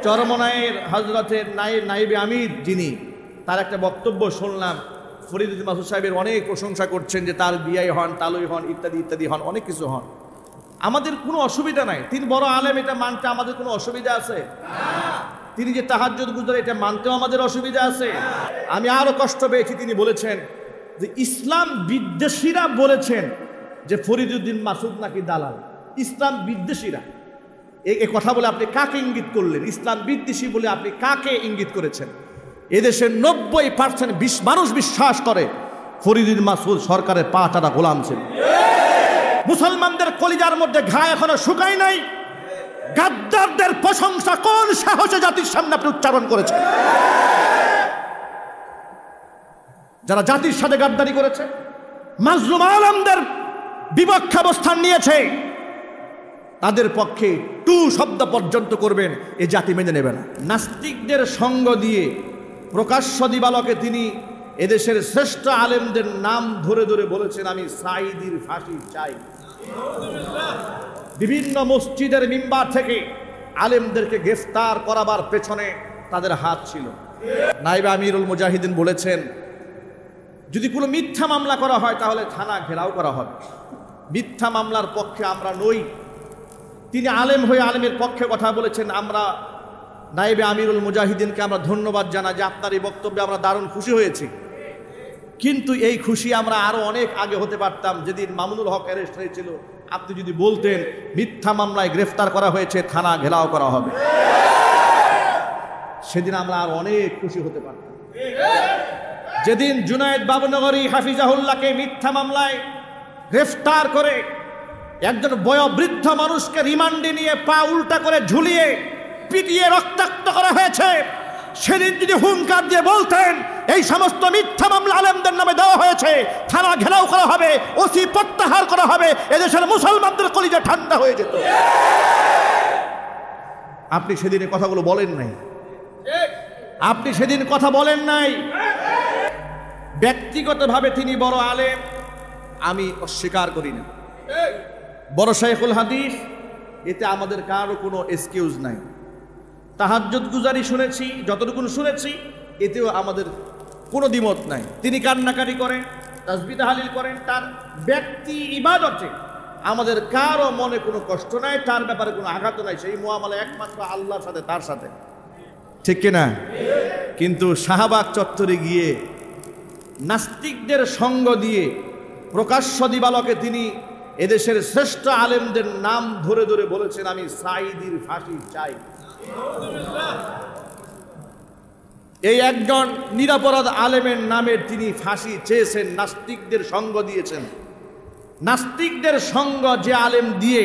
চরমনায়ের হযরতের নায়েবে আমির যিনি, তার একটা বক্তব্য শুনলাম। ফরিদুদ্দীন মাসুদ সাহেবের অনেক প্রশংসা করছেন যে তার বিয়াই হন, তালুই হন, ইত্যাদি ইত্যাদি হন, অনেক কিছু হন। আমাদের কোনো অসুবিধা নাই, তিনি বড় আলেম, এটা মানতে আমাদের কোনো অসুবিধা আছে? তিনি যে তাহাজ্জুদ গুজার, এটা মানতেও আমাদের অসুবিধা আছে? আমি আরো কষ্ট পেয়েছি, তিনি বলেছেন যে ইসলাম বিদ্বেষীরা বলেছেন যে ফরিদুদ্দীন মাসুদ নাকি দালাল। ইসলাম বিদ্বেষীরা এই কথা বলে আপনি কাকে ইঙ্গিত করলেন? ইসলাম বিদ্বেষী বলে আপনি কাকে ইঙ্গিত করেছেন? এদেশের 90% মানুষ বিশ্বাস করে ফরিদুদ্দীন মাসুদ সরকারের পা টানা গোলাম ছিল। মুসলমানদের কলিজার মধ্যে ঘা এখনো শুকায় নাই। গাদ্দারদের প্রশংসা কোন সাহসে জাতির সামনে আপনি উচ্চারণ করেছেন? যারা জাতির সাথে গাদ্দারি করেছে, মাজলুম আলমদের বিপক্ষে অবস্থান নিয়েছে, তাদের পক্ষে টু শব্দ পর্যন্ত করবেন এই জাতি মেনে নেবে না। নাস্তিকদের সঙ্গ দিয়ে প্রকাশ্য দিবালকে তিনি এদেশের শ্রেষ্ঠ আলেমদের নাম ধরে ধরে বলেছেন আমি সাঈদীর ফাঁসি চাই। বিভিন্ন মসজিদের মিম্বার থেকে আলেমদেরকে গ্রেফতার করাবার পেছনে তাদের হাত ছিল। নায়েবে আমিরুল মুজাহিদিন বলেছেন যদি কোনো মিথ্যা মামলা করা হয় তাহলে থানা ঘেরাও করা হবে। মিথ্যা মামলার পক্ষে আমরা নই। তিনি আলেম হয়ে আলেমের পক্ষে কথা বলেছেন। আমরা নায়েবে আমিরুল মুজাহিদিনকে আমরা ধন্যবাদ জানাই যে আপনার এই বক্তব্যে আমরা দারুণ খুশি হয়েছি। কিন্তু এই খুশি আমরা আরো অনেক আগে হতে পারতাম। যেদিন মামুনুল হক অ্যারেস্ট হয়েছিল আপনি যদি বলতেন মিথ্যা মামলায় গ্রেফতার করা হয়েছে, থানা ঘেরাও করা হবে, সেদিন আমরা আরো অনেক খুশি হতে পারতাম। যেদিন জুনায়েদ বাবুনগরী হাফিজাহুল্লাহকে মিথ্যা মামলায় গ্রেফতার করে একজন বয়োবৃদ্ধ মানুষকে রিমান্ডে নিয়ে পা উল্টা করে ঝুলিয়ে পিটিয়ে রক্তাক্ত করা হয়েছে, সেদিন যদি হুঙ্কার দিয়ে বলতেন এই সমস্ত মিথ্যা মামলা আলেমদের নামে দেওয়া হয়েছে, থানা ঘেরাও করা হবে, ওসি প্রত্যাহার করা হবে, এদেশের মুসলমানদের কলিজা ঠান্ডা হয়ে যেত। আপনি সেদিন এই কথাগুলো বলেন নাই। আপনি সেদিন কথা বলেন নাই। ব্যক্তিগতভাবে তিনি বড় আলেম, আমি অস্বীকার করি না। বড় শাইখুল হাদিস, এতে আমাদের কারো কোনো এক্সকিউজ নাই। তাহাজ্জুদ গুজারি শুনেছি, যতটুকু শুনেছি এতেও আমাদের কোনো দ্বিমত নাই। তিনি কান্নাকাটি করেন, তাসবিহ তাহলিল করেন, তার ব্যক্তি ইবাদতে আমাদের কারো মনে কোনো কষ্ট নাই, তার ব্যাপারে কোনো আঘাত নাই। সেই মুআমালা একমাত্র আল্লাহর সাথে, তার সাথে, ঠিক কিনা? কিন্তু শাহবাগ চত্বরে গিয়ে নাস্তিকদের সঙ্গ দিয়ে প্রকাশ্য দিবালকে তিনি এদেশের শ্রেষ্ঠ আলেমদের নাম ধরে ধরে বলেছেন আমি সাঈদীর ফাঁসি চাই। এই একজন নিরপরাধ আলেমের নামের তিনি ফাঁসি চেয়েছেন, নাস্তিকদের সঙ্গ দিয়েছেন। নাস্তিকদের সঙ্গ যে আলেম দিয়ে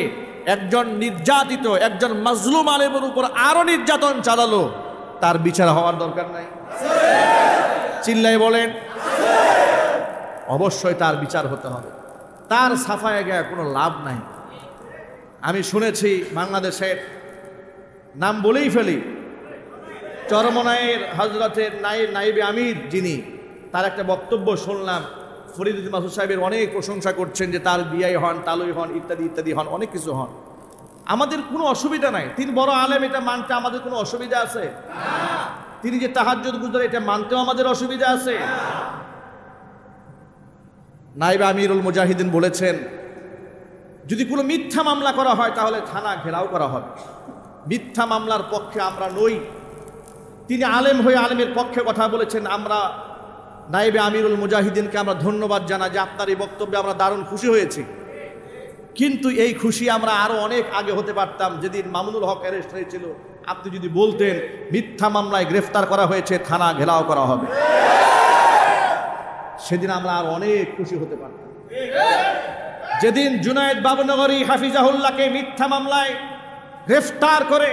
একজন নির্যাতিত, একজন মাজলুম আলেমের উপর আরো নির্যাতন চালালো, তার বিচার হওয়ার দরকার নাই? চিল্লাই বলেন। অবশ্যই তার বিচার হতে হবে। তার সাফায়ে গায়ে কোনো লাভ নাই। আমি শুনেছি বাংলাদেশের নাম বলেই ফেলি, চরমনায়ের হযরতের নায়েবে আমির যিনি, তার একটা বক্তব্য শুনলাম। ফরিদুদ্দীন মাসুদ সাহেবের অনেক প্রশংসা করছেন যে তার বিয়াই হন, তালুই হন, ইত্যাদি ইত্যাদি হন, অনেক কিছু হন। আমাদের কোনো অসুবিধা নাই। তিনি বড় আলেম, এটা মানতে আমাদের কোনো অসুবিধা আছে? তিনি যে তাহাজ্জুদ গুজার, এটা মানতেও আমাদের অসুবিধা আছে? নায়েবে আমিরুল মুজাহিদিন বলেছেন যদি কোনো মিথ্যা মামলা করা হয় তাহলে থানা ঘেরাও করা হবে। মিথ্যা মামলার পক্ষে আমরা নই। তিনি আলেম হয়ে আলেমের পক্ষে কথা বলেছেন। আমরা নায়েবে আমিরুল মুজাহিদিনকে আমরা ধন্যবাদ জানাই যে আপনার এই বক্তব্যে আমরা দারুণ খুশি হয়েছি। কিন্তু এই খুশি আমরা আরো অনেক আগে হতে পারতাম। যেদিন মামুনুল হক অ্যারেস্ট হয়েছিল আপনি যদি বলতেন মিথ্যা মামলায় গ্রেফতার করা হয়েছে, থানা ঘেরাও করা হবে, সেদিন আমরা আর অনেক খুশি হতে পারতাম। যেদিন জুনায়েদ বাবুনগরী হাফিজাহুল্লাহকে মিথ্যা মামলায় গ্রেফতার করে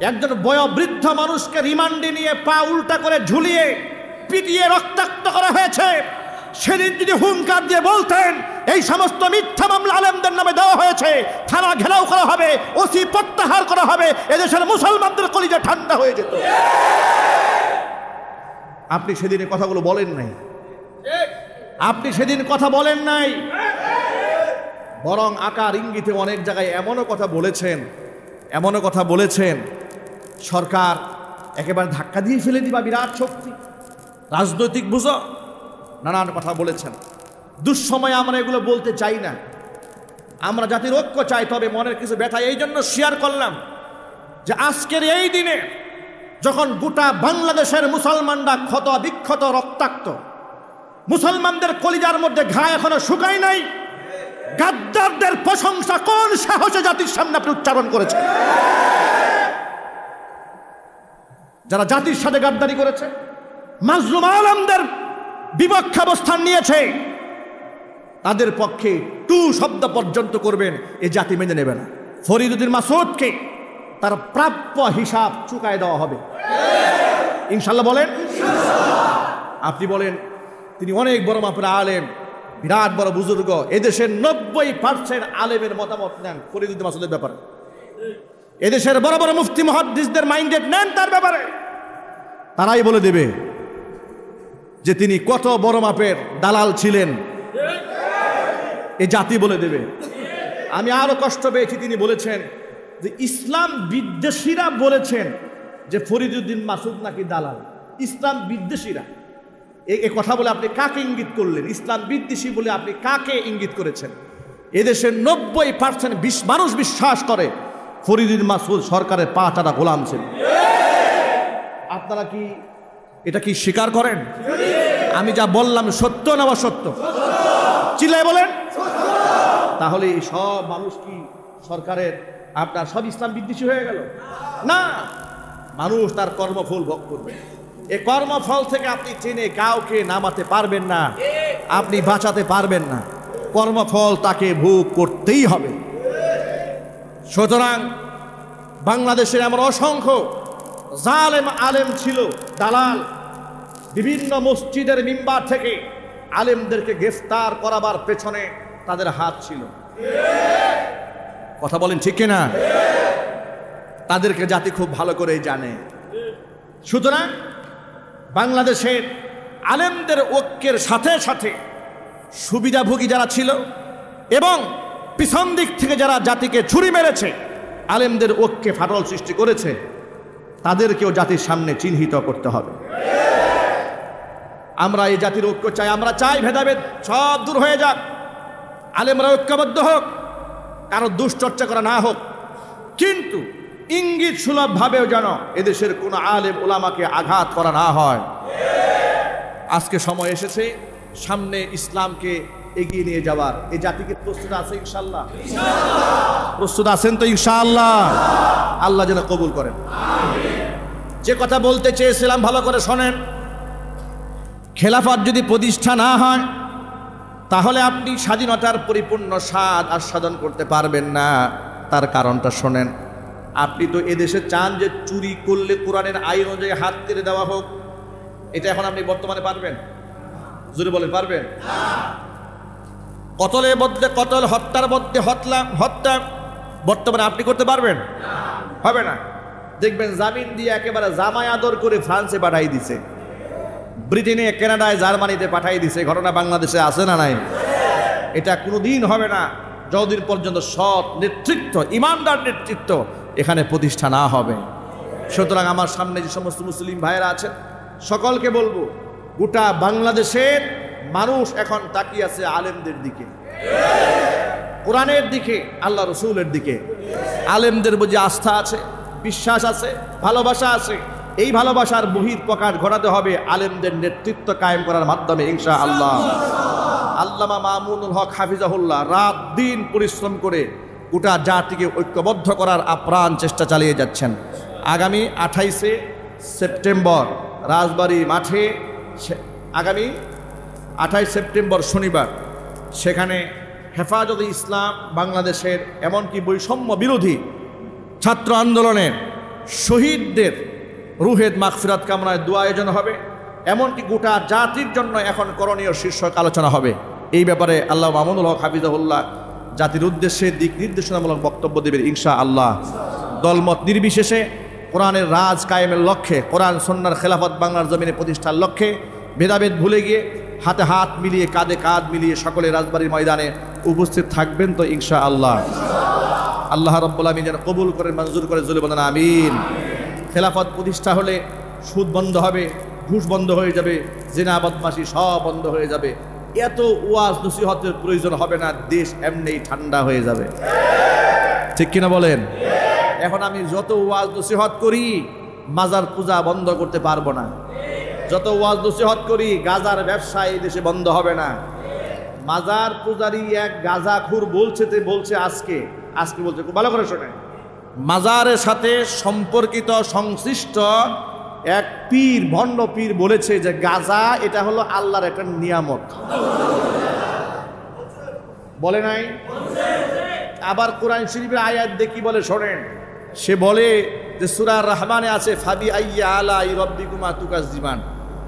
একজন বয়োবৃদ্ধ মানুষকে রিমান্ডে নিয়ে পা উল্টা করে ঝুলিয়ে পিটিয়ে রক্তাক্ত করা হয়েছে, সেদিন যদি হুঙ্কার দিয়ে বলতেন এই সমস্ত মিথ্যা মামলা আলেমদের নামে দেওয়া হয়েছে, থানা ঘেরাও করা হবে, ওসি প্রত্যাহার করা হবে, এদেশের মুসলমানদের কলিজা ঠান্ডা হয়ে যেত। আপনি সেদিন এই কথাগুলো বলেন নাই। আপনি সেদিন কথা বলেন নাই, বরং আকার ইঙ্গিতে অনেক জায়গায় এমনও কথা বলেছেন সরকার একেবারে ধাক্কা দিয়ে ফেলে দিবা, বিরাট শক্তি, রাজনৈতিক বুঝো, নানান কথা বলেছেন। দুঃসময়ে আমরা এগুলো বলতে চাই না, আমরা জাতির ঐক্য চাই, তবে মনের কিছু ব্যথা এই জন্য শেয়ার করলাম যে আজকের এই দিনে যখন গোটা বাংলাদেশের মুসলমানরা ক্ষত বিক্ষত রক্তাক্ত, মুসলমানদের কলিজার মধ্যে ঘা এখনো শুকায় নাই, গাদ্দারদের প্রশংসা কোন সাহসে জাতির সামনে আপনি উচ্চারণ করেছেন? যারা জাতির সাথে গাদ্দারি করেছে, মাজলুম আলমদের বিপক্ষে অবস্থান নিয়েছে, তাদের পক্ষে টু শব্দ পর্যন্ত করবেন এ জাতি মেনে নেবে না। ফরিদুদ্দিন মাসুদকে তার প্রাপ্য হিসাব চুকায় দেওয়া হবে ইনশাল্লাহ। বলেন আপনি বলেন তিনি অনেক বড় মাপের আলেম, বিরাট বড় বুজুর্গ, এদেশের 90% আলেমের মতামত নেন ফরিদুদ্দিন মাসুদের ব্যাপারে, এদেশের বড় বড় মুফতি মুহাদ্দিসদের মাইন্ডেড নেন তার ব্যাপারে, তারাই বলে দেবে যে তিনি কত বড় মাপের দালাল ছিলেন, এ জাতি বলে দেবে। আমি আরো কষ্ট পেয়েছি, তিনি বলেছেন যে ইসলাম বিদ্বেষীরা বলেছেন যে ফরিদুদ্দিন মাসুদ নাকি দালাল। ইসলাম বিদ্বেষীরা এ কথা বলে আপনি কাকে ইঙ্গিত করলেন? ইসলাম বিদ্বেষী বলে আপনি কাকে ইঙ্গিত করেছেন? এদেশের 90% মানুষ বিশ্বাস করে ফরিদুদ্দিন মাসুদ সরকারের পা চাটা গোলাম ছিল। আপনারা কি এটা কি স্বীকার করেন? আমি যা বললাম সত্য না অসত্য? চিল্লায় বলেন। তাহলে এই সব মানুষ কি সরকারের আপনার সব ইসলাম বিদ্বেষী হয়ে গেল? না, মানুষ তার কর্মফল ভোগ করবে। এই কর্মফল থেকে আপনি চেনে কাউকে নামাতে পারবেন না, আপনি বাঁচাতে পারবেন না, কর্মফল তাকে ভোগ করতেই হবে। সুতরাং বাংলাদেশের এমন অসংখ্য জালেম আলেম ছিল, দালাল, বিভিন্ন মসজিদের মিম্বার থেকে আলেমদেরকে গ্রেফতার করাবার পেছনে তাদের হাত ছিল। কথা বলেন ঠিক কিনা? তাদেরকে জাতি খুব ভালো করে জানে। সুতরাং বাংলাদেশের আলেমদের ঐক্যের সাথে সাথে সুবিধাভোগী যারা ছিল এবং পিছন দিক থেকে যারা জাতিকে ছুরি মেরেছে, আলেমদের ঐক্যে ফাটল সৃষ্টি করেছে, তাদেরকেও জাতির সামনে চিহ্নিত করতে হবে। আমরা এই জাতির ঐক্য চাই, আমরা চাই ভেদাভেদ সব দূর হয়ে যাক, আলেমরা ঐক্যবদ্ধ হোক, কারো দুশ্চর্চা করা না হোক, কিন্তু ইঙ্গিত সুলভ ভাবেও যেন এদেশের কোনো আলেম ওলামাকে আঘাত করা না হয়। আজকে সময় এসেছে সামনে ইসলামকে এগিয়ে নিয়ে যাওয়ার। এই জাতিকে প্রস্তুত আছে ইনশাআল্লাহ? প্রস্তুত আছেন তো ইনশাআল্লাহ? আল্লাহ যেন কবুল করেন। যে কথা বলতে চেয়েছিলাম ভালো করে শোনেন। খেলাফত যদি প্রতিষ্ঠা না হয় তাহলে আপনি স্বাধীনতার পরিপূর্ণ স্বাদ আস্বাদন করতে পারবেন না। তার কারণটা শোনেন। আপনি তো এদেশে চান যে চুরি করলে কোরআনের আইন অনুযায়ী হাত কেটে দেওয়া হোক, এটা এখন আপনি বর্তমানে পারবেন? জোরে বলেন পারবেন? কতলের মধ্যে কতল, হত্যার মধ্যে হত্যা বর্তমানে আপনি করতে পারবেন? হবে না। দেখবেন জামিন দিয়ে একেবারে জামাই আদর করে ফ্রান্সে পাঠাই দিছে, ব্রিটেনে, কানাডায়, জার্মানিতে পাঠাই দিছে। ঘটনা বাংলাদেশে আছে না নাই? এটা কোনোদিন হবে না যতদিন পর্যন্ত সৎ নেতৃত্ব, ইমানদার নেতৃত্ব এখানে প্রতিষ্ঠা না হবে। সুতরাং আমার সামনে যে সমস্ত মুসলিম ভাইয়েরা আছেন সকলকে বলবো, গোটা বাংলাদেশের মানুষ এখন তাকিয়ে আছে আলেমদের দিকে, কোরআনের দিকে, আল্লাহ রসুলের দিকে। আলেমদের বুঝে আস্থা আছে, বিশ্বাস আছে, ভালোবাসা আছে। এই ভালোবাসার বহিঃপ্রকাশ ঘটাতে হবে আলেমদের নেতৃত্ব কায়েম করার মাধ্যমে ইনশাআল্লাহ। আল্লামা মামুনুল হক হাফিজাহুল্লাহ রাত দিন পরিশ্রম করে গোটা জাতিকে ঐক্যবদ্ধ করার আপ্রাণ চেষ্টা চালিয়ে যাচ্ছেন। আগামী 28শে সেপ্টেম্বর রাজবাড়ী মাঠে, আগামী 28 সেপ্টেম্বর শনিবার, সেখানে হেফাজতে ইসলাম বাংলাদেশের এমনকি বৈষম্য বিরোধী ছাত্র আন্দোলনের শহীদদের রুহের মাগফিরাত কামনায় দোয়া আয়োজন হবে। এমনকি গোটা জাতির জন্য এখন করণীয় শীর্ষক আলোচনা হবে। এই ব্যাপারে আল্লাহ মামুনুল হক হাফিজাহুল্লাহ জাতির উদ্দেশ্যে দিক নির্দেশনামূলক বক্তব্য দেবেন ইনশাআল্লাহ। দলমত নির্বিশেষে কোরআনের রাজ কায়েমের লক্ষ্যে, কোরআন সুন্নাহর খেলাফত বাংলার জমিনে প্রতিষ্ঠার লক্ষ্যে ভেদাভেদ ভুলে গিয়ে হাতে হাত মিলিয়ে, কাঁধে কাঁধ মিলিয়ে সকলে রাজবাড়ির ময়দানে উপস্থিত থাকবেন তো ইনশাআল্লাহ। আল্লাহ রাব্বুল আলামিন যেন কবুল করেন, মঞ্জুর করে, জোরে বলেন আমিন। খেলাফত প্রতিষ্ঠা হলে সুদ বন্ধ হবে, ঘুষ বন্ধ হয়ে যাবে, জিনা বদমাশি সব বন্ধ হয়ে যাবে, এত ওয়াজ নসিহতের প্রয়োজন হবে না, দেশ এমনিই ঠান্ডা হয়ে যাবে। ঠিক কিনা বলেন? এখন আমি যত ওয়াজ নসিহত করি মাজার পূজা বন্ধ করতে পারবো না, যত ওয়াজ নসিহত করি গাজার ব্যবসা এই দেশে বন্ধ হবে না। মাজার পূজারি এক গাজাখুর বলছে আজকে বলছে, খুব ভালো করে শোনে, মাজারের সাথে সম্পর্কিত সংশ্লিষ্ট এক পীর, ভণ্ড পীর বলেছে যে গাজা এটা হলো আল্লাহর একটা নিয়ামত। বলে নাই? আবার কোরআন শরীফের আয়াত দেখি বলে শোনেন, সে বলে যে সূরা রহমানে আছে ফাবি আইয়া আলাই রব্বিকুমা তুকাজ্জিবান,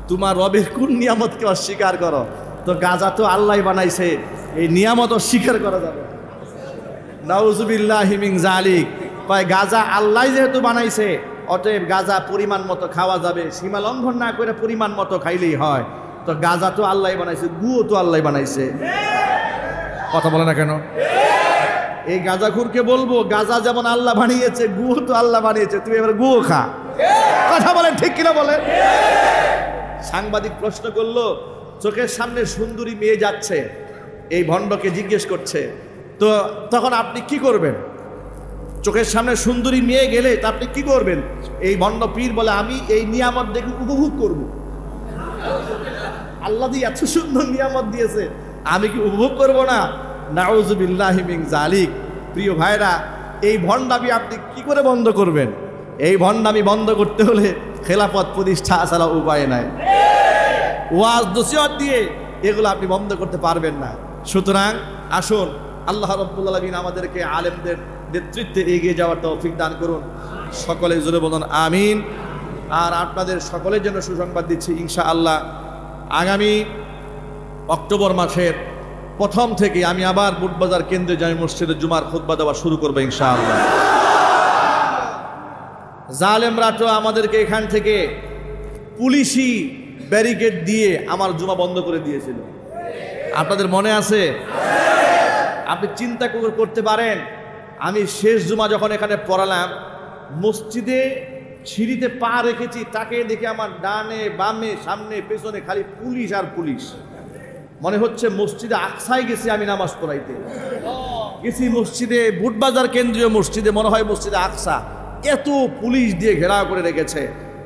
তোমার রবের কোন নিয়ামতকে অস্বীকার করো? তো গাজা তো আল্লাহ বানাইছে, এই নিয়ামত অস্বীকার করা যাবে? নাউজুবিল্লাহি মিন যালিক। কয় গাজা আল্লাহ যেহেতু বানাইছে অতএব গাজা পরিমাণ মতো খাওয়া যাবে, সীমা লঙ্ঘন না করে পরিমাণ মতো খাইলেই হয়। তো গাজা তো আল্লাহ বানাইছে, গুও তো আল্লাহ বানাইছে। কথা বলে না কেন? এই গাজাখুরকে বলবো গাজা যেমন আল্লাহ বানিয়েছে, গুও তো আল্লাহ বানিয়েছে, তুমি এবার গুও খা। কথা বলেন ঠিক কিনা বলেন? সাংবাদিক প্রশ্ন করলো, চোখের সামনে সুন্দরী মেয়ে যাচ্ছে, এই ভণ্ডকে জিজ্ঞেস করছে, তো তখন আপনি কি করবেন? চোখের সামনে সুন্দরী মেয়ে গেলে তা আপনি কি করবেন? এই ভণ্ড পীর বলে আমি এই নিয়ামত দেখে উপভোগ করব। আল্লাহ দিয়ে এত সুন্দর নিয়ামত দিয়েছে, আমি কি উপভোগ করব না? নাউজুবিল্লাহি মিন যালিক। প্রিয় ভাইরা, এই ভণ্ডামি আপনি কি করে বন্ধ করবেন? এই ভণ্ডামি বন্ধ করতে হলে খেলাফত প্রতিষ্ঠা ছাড়া উপায় নাই। ওয়াজ নসিহত দিয়ে এগুলো আপনি বন্ধ করতে পারবেন না। সুতরাং আসুন, আল্লাহ রাব্বুল আলামিন আমাদেরকে আলেমদের নেতৃত্বে এগিয়ে যাওয়ার তৌফিক দান করুন। সকলে জোরে বলুন আমিন। আর আপনাদের সকলের জন্য সুসংবাদ দিচ্ছি, ইনশাআল্লাহ আগামী অক্টোবর মাসের প্রথম থেকে আমি আবার বুটবাজার কেন্দ্রীয় জামি মসজিদে জুমার খুতবা দেওয়া শুরু করবো ইনশাআল্লাহ। জালেমরা তো আমাদেরকে এখান থেকে পুলিশি ব্যারিকেড দিয়ে আমার জুমা বন্ধ করে দিয়েছিল, আপনাদের মনে আছে? আপনি চিন্তা করতে পারেন, আমি শেষ জুমা যখন এখানে পড়ালাম, মসজিদে সিঁড়িতে পা রেখেছি, তাকে দেখে আমার ডানে বামে সামনে পেছনে খালি পুলিশ আর পুলিশ। মনে হচ্ছে মসজিদে আকসায় গেছি আমি নামাজ পড়াইতে, গেছি মসজিদে বুটবাজার কেন্দ্রীয় মসজিদে, মনে হয় মসজিদে আকসা, এত পুলিশ দিয়ে ঘেরাও করে রেখেছে।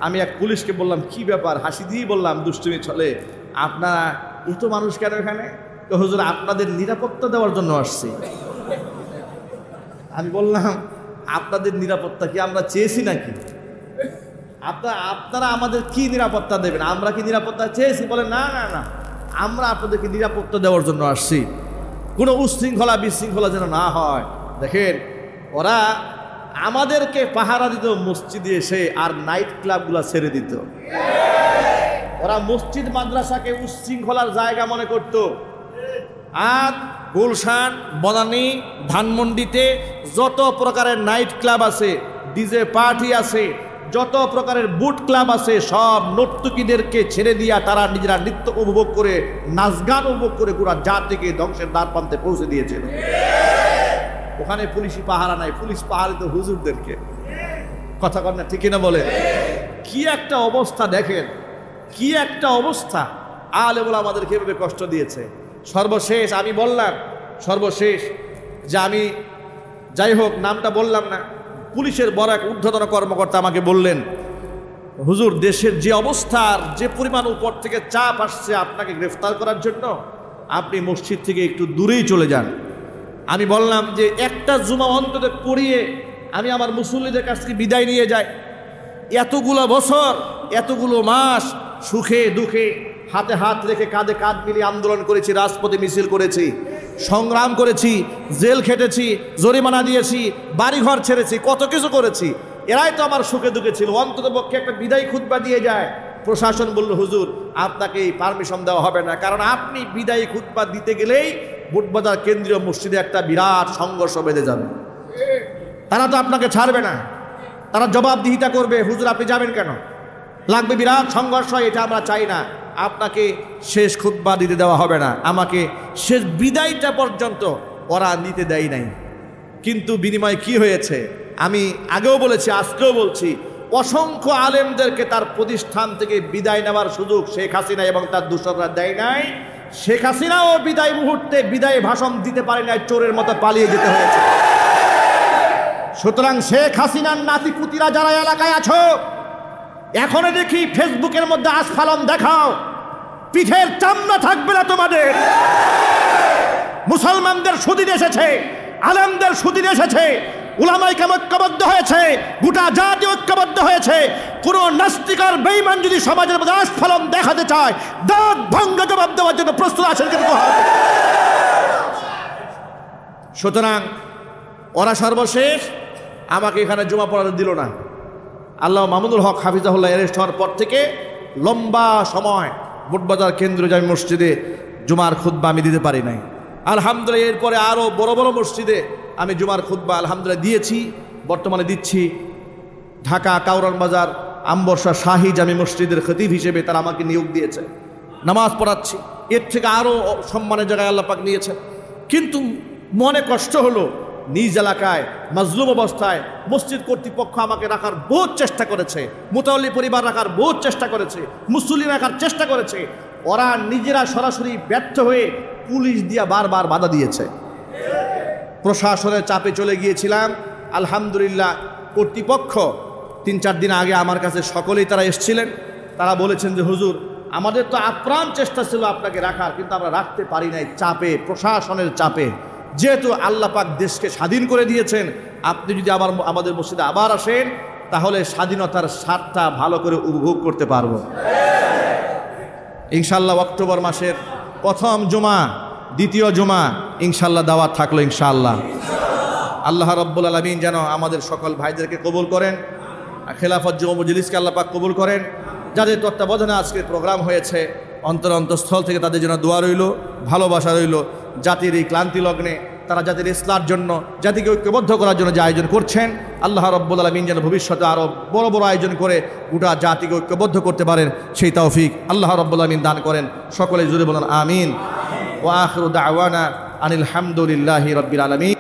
আমি এক পুলিশকে বললাম কি ব্যাপার, হাসি দিয়ে বললাম দুষ্টুমি চলে, আপনারা এত মানুষ কেন এখানে? তো হুজুর আপনাদের নিরাপত্তা দেওয়ার জন্য আসছি। আমি বললাম আপনাদের নিরাপত্তা কি আমরা চেয়েছি নাকি? আপনারা আমাদের কি নিরাপত্তা দেবেন? আমরা কি নিরাপত্তা চেয়েছি? বলে না না না, আমরা আপনাদেরকে নিরাপত্তা দেওয়ার জন্য আসছি, কোনো উশৃঙ্খলা বিশৃঙ্খলা যেন না হয়। দেখেন, ওরা আমাদেরকে পাহারা দিত মসজিদে এসে, আর নাইট ক্লাবগুলো ছেড়ে দিত। ওরা মসজিদ মাদ্রাসাকে উশৃঙ্খলার জায়গা মনে করত। আর গুলশান, বনানী, ধানমন্ডিতে যত প্রকারের নাইট ক্লাব আছে, ডিজে পার্টি আছে, যত প্রকারের বুট ক্লাব আছে, সব নর্তকীদেরকে ছেড়ে দিয়া তারা নিজেরা নৃত্য উপভোগ করে, নাচ গান উপভোগ করে পুরা জাতিকে ধ্বংসের দ্বার প্রান্তে পৌঁছে দিয়েছিল। ওখানে পুলিশি পাহারা নাই, পুলিশ পাহারা তো হুজুরদেরকে। কথা কর না ঠিক না বলে? কি একটা অবস্থা দেখেন, কি একটা অবস্থা। আলেমুল আমাদেরকে এভাবে কষ্ট দিয়েছে। সর্বশেষ আমি বললাম, সর্বশেষ যে আমি যাই হোক নামটা বললাম না, পুলিশের বড় এক ঊর্ধ্বতন কর্মকর্তা আমাকে বললেন, হুজুর দেশের যে অবস্থার যে পরিমাণ উপর থেকে চাপ আসছে আপনাকে গ্রেফতার করার জন্য, আপনি মসজিদ থেকে একটু দূরেই চলে যান। আমি বললাম যে একটা জুমা অন্তত পড়িয়ে আমি আমার মুসল্লিদের কাছ থেকে বিদায় নিয়ে যাই। এতগুলো বছর, এতগুলো মাস সুখে দুঃখে হাতে হাত রেখে কাঁধে কাঁধ মিলিয়ে আন্দোলন করেছি, রাজপথে মিছিল করেছি, সংগ্রাম করেছি, জেল খেটেছি, জরিমানা দিয়েছি, বাড়িঘর ছেড়েছি, কত কিছু করেছি। এরাই তো আমার সুখে দুঃখে ছিল, অন্তত পক্ষে একটা বিদায় খুতবা দিয়ে যায়। প্রশাসন বলল হুজুর আপনাকে এই পারমিশন দেওয়া হবে না, কারণ আপনি বিদায়ী খুতবা দিতে গেলেই বুটবাজার কেন্দ্রীয় মসজিদে একটা বিরাট সংঘর্ষ বেঁধে যাবে, তারা তো আপনাকে ছাড়বে না, তারা জবাবদিহিতা করবে, হুজুর আপনি যাবেন কেন, লাগবে বিরাট সংঘর্ষ, এটা আমরা চাই না, আপনাকে শেষ খুতবা দিতে দেওয়া হবে না। আমাকে শেষ বিদায়টা পর্যন্ত ওরা নিতে দেয় নাই। কিন্তু বিনিময়ে কি হয়েছে আমি আগেও বলেছি, আজকেও বলছি, অসংখ্য আলেমদেরকে তার প্রতিষ্ঠান থেকে বিদায় নেওয়ার সুযোগ শেখ হাসিনা এবং তার দূষকরা দেয় নাই। শেখ হাসিনাও বিদায় মুহূর্তে বিদায় ভাষণ দিতে পারে নাই, চোরের মতো পালিয়ে যেতে হয়েছে। সুতরাং শেখ হাসিনার নাতিপুতিরা যারা এলাকায় আছো, এখনো দেখি ফেসবুকের মধ্যে আস্ফালন দেখাও, পিঠের চামড়া থাকবে না তোমাদের। মুসলমানদের সুদিন এসেছে, আলেমদের সুদিন এসেছে, উলামায়ে কেরাম ঐক্যবদ্ধ হয়েছে, গোটা জাতি ঐক্যবদ্ধ হয়েছে। কোন নাস্তিক আর বেঈমান যদি সমাজের মধ্যে আস্ফালন দেখাতে চায়, দাঁত ভাঙা জবাব দেওয়ার জন্য প্রস্তুত আছেন কিন্তু। সুতরাং ওরা সর্বশেষ আমাকে এখানে জুমা পড়াতে দিল না। আল্লাহ মামুনুল হক হাফিজাহুল্লাহ অ্যারেস্ট হওয়ার পর থেকে লম্বা সময় বুটবাজার কেন্দ্রীয় জামি মসজিদে জুমার খুতবা আমি দিতে পারি নাই। আলহামদুলিল্লাহ এরপরে আরও বড় বড় মসজিদে আমি জুমার খুতবা আলহামদুলিল্লাহ দিয়েছি, বর্তমানে দিচ্ছি। ঢাকা কাউরান বাজার আমবর্ষা শাহী জামি মসজিদের খতিব হিসেবে তারা আমাকে নিয়োগ দিয়েছে, নামাজ পড়াচ্ছি। এর থেকে আরও সম্মানের জায়গায় আল্লাহ পাক নিয়েছেন। কিন্তু মনে কষ্ট হলো, নিজ এলাকায় মাজলুম অবস্থায় মসজিদ কর্তৃপক্ষ আমাকে রাখার বহুত চেষ্টা করেছে, মুতাওয়াল্লি পরিবার রাখার বহুত চেষ্টা করেছে, মুসল্লি রাখার চেষ্টা করেছে। ওরা নিজেরা সরাসরি ব্যর্থ হয়ে পুলিশ দিয়া বারবার বাধা দিয়েছে। প্রশাসনের চাপে চলে গিয়েছিলাম। আলহামদুলিল্লাহ কর্তৃপক্ষ 3-4 দিন আগে আমার কাছে সকলেই তারা এসেছিলেন। তারা বলেছেন যে হুজুর, আমাদের তো আপ্রাণ চেষ্টা ছিল আপনাকে রাখার, কিন্তু আমরা রাখতে পারি নাই চাপে, প্রশাসনের চাপে। যেহেতু আল্লাহ পাক দেশকে স্বাধীন করে দিয়েছেন, আপনি যদি আবার আমাদের মসজিদে আবার আসেন, তাহলে স্বাধীনতার স্বাদটা ভালো করে উপভোগ করতে পারবো ইনশাল্লাহ। অক্টোবর মাসের প্রথম জুমা, দ্বিতীয় জুমা ইনশাল্লাহ দাওয়াত থাকলো ইনশাআল্লাহ। আল্লাহ রাব্বুল আলামিন যেন আমাদের সকল ভাইদেরকে কবুল করেন, খেলাফত জুমা মজলিসকে আল্লাহ পাক কবুল করেন। যাদের তত্ত্বাবধানে আজকে প্রোগ্রাম হয়েছে, অন্তরস্থল থেকে তাদের জন্য দোয়া রইল, ভালোবাসা রইল। জাতির এই ক্লান্তি লগ্নে তারা জাতির ইসলার জন্য, জাতিকে ঐক্যবদ্ধ করার জন্য যে আয়োজন করছেন, আল্লাহ রাব্বুল আলামিন যেন ভবিষ্যতে আরও বড় বড় আয়োজন করে গোটা জাতিকে ঐক্যবদ্ধ করতে পারেন, সেই তৌফিক আল্লাহ রাব্বুল আলামিন দান করেন। সকলে জুড়ে বলেন আমিন। ওয়া আখিরু দাওয়ানা আনিল হামদুলিল্লাহি রাব্বিল আলামিন।